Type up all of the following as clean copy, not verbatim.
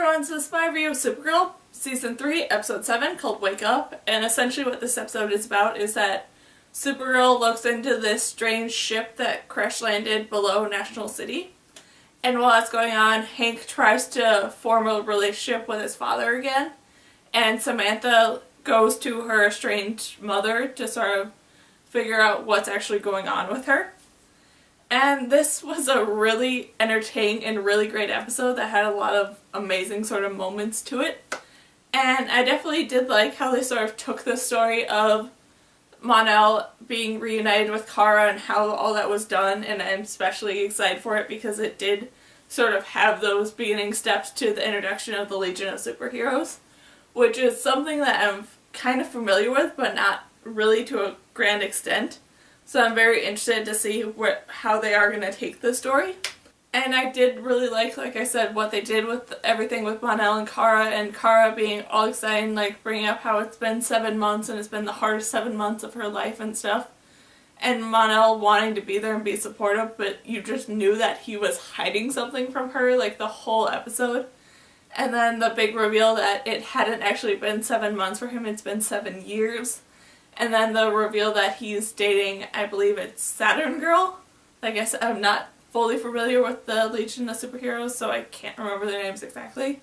everyone, so this is my review of Supergirl, Season 3, Episode 7, called Wake Up, and essentially what this episode is about is that Supergirl looks into this strange ship that crash landed below National City, and while that's going on, Hank tries to form a relationship with his father again, and Samantha goes to her estranged mother to sort of figure out what's actually going on with her. And this was a really entertaining and really great episode that had a lot of amazing sort of moments to it. And I definitely did like how they sort of took the story of Mon-El being reunited with Kara and how all that was done, and I'm especially excited for it because it did sort of have those beginning steps to the introduction of the Legion of Superheroes, which is something that I'm kind of familiar with, but not really to a grand extent. So I'm very interested to see how they are going to take the story. And I did really like I said, what they did with everything with Mon-El and Kara being all excited and like bringing up how it's been 7 months and it's been the hardest 7 months of her life and stuff. And Mon-El wanting to be there and be supportive, but you just knew that he was hiding something from her like the whole episode. And then the big reveal that it hadn't actually been 7 months for him, it's been 7 years. And then the reveal that he's dating, I believe it's Saturn Girl. I guess I'm not fully familiar with the Legion of Superheroes, so I can't remember their names exactly.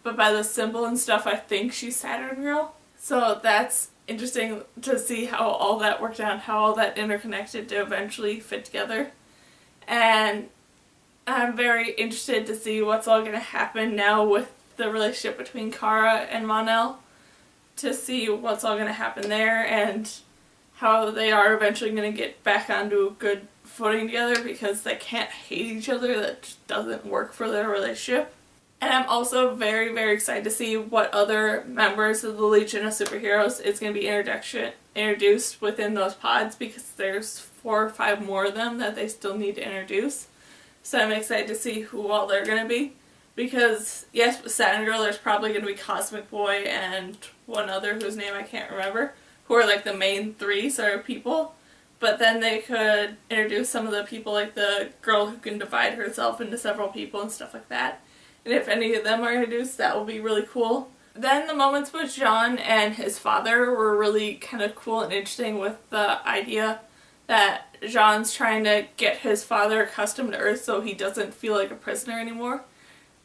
But by the symbol and stuff, I think she's Saturn Girl. So that's interesting to see how all that worked out, how all that interconnected to eventually fit together. And I'm very interested to see what's all going to happen now with the relationship between Kara and Mon-El, to see what's all going to happen there and how they are eventually going to get back onto a good footing together, because they can't hate each other. That just doesn't work for their relationship. And I'm also very, very excited to see what other members of the Legion of Superheroes is going to be introduced within those pods, because there's 4 or 5 more of them that they still need to introduce. So I'm excited to see who all they're going to be. Because, yes, with Saturn Girl, there's probably going to be Cosmic Boy and one other whose name I can't remember, who are like the main 3 sort of people. But then they could introduce some of the people, like the girl who can divide herself into several people and stuff like that. And if any of them are introduced, that will be really cool. Then the moments with John and his father were really kind of cool and interesting, with the idea that John's trying to get his father accustomed to Earth so he doesn't feel like a prisoner anymore.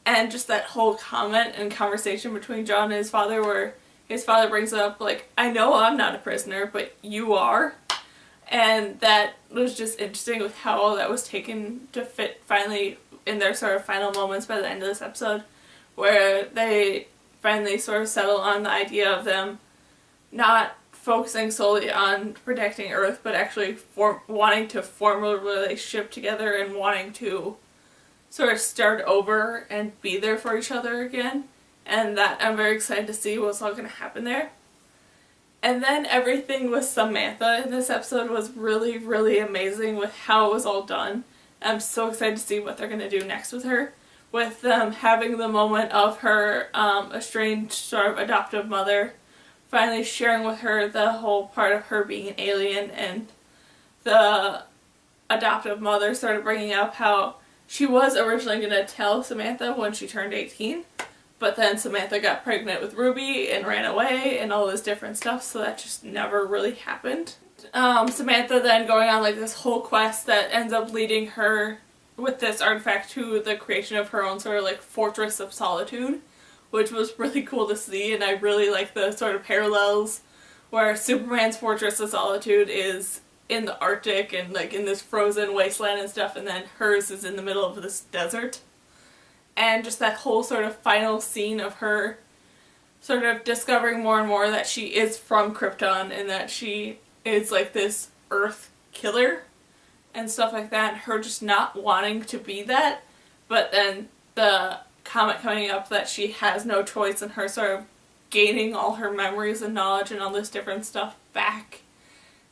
And just that whole comment and conversation between John and his father, where his father brings up, like, I know I'm not a prisoner, but you are. And that was just interesting with how all that was taken to fit finally in their sort of final moments by the end of this episode, where they finally sort of settle on the idea of them not focusing solely on protecting Earth, but actually wanting to form a relationship together and wanting to sort of start over and be there for each other again. And that I'm very excited to see what's all going to happen there. And then everything with Samantha in this episode was really, really amazing with how it was all done. I'm so excited to see what they're going to do next with her. With them having the moment of her estranged sort of adoptive mother finally sharing with her the whole part of her being an alien, and the adoptive mother sort of bringing up how she was originally going to tell Samantha when she turned 18, but then Samantha got pregnant with Ruby and ran away and all this different stuff, so that just never really happened. Samantha then going on like this whole quest that ends up leading her with this artifact to the creation of her own sort of like Fortress of Solitude, which was really cool to see, and I really like the sort of parallels where Superman's Fortress of Solitude is in the Arctic and like in this frozen wasteland and stuff, and then hers is in the middle of this desert. And just that whole sort of final scene of her sort of discovering more and more that she is from Krypton and that she is like this Earth killer and stuff like that, and her just not wanting to be that, but then the comment coming up that she has no choice, and her sort of gaining all her memories and knowledge and all this different stuff back.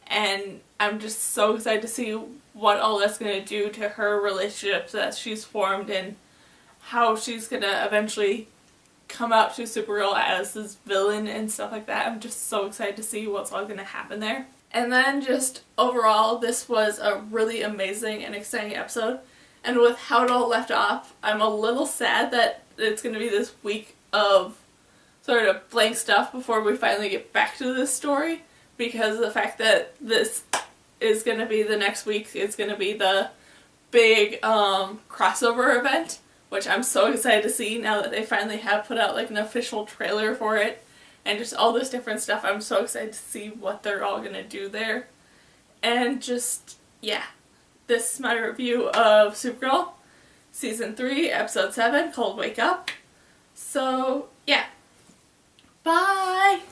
And I'm just so excited to see what all that's going to do to her relationships that she's formed, and how she's going to eventually come out to Supergirl as this villain and stuff like that. I'm just so excited to see what's all going to happen there. And then just overall, this was a really amazing and exciting episode. And with how it all left off, I'm a little sad that it's going to be this week of sort of blank stuff before we finally get back to this story, because of the fact that this is going to be the next week, it's going to be the big crossover event, which I'm so excited to see now that they finally have put out like an official trailer for it, and just all this different stuff. I'm so excited to see what they're all going to do there. And just, yeah. This is my review of Supergirl, Season 3, Episode 7, called Wake Up. So, yeah. Bye!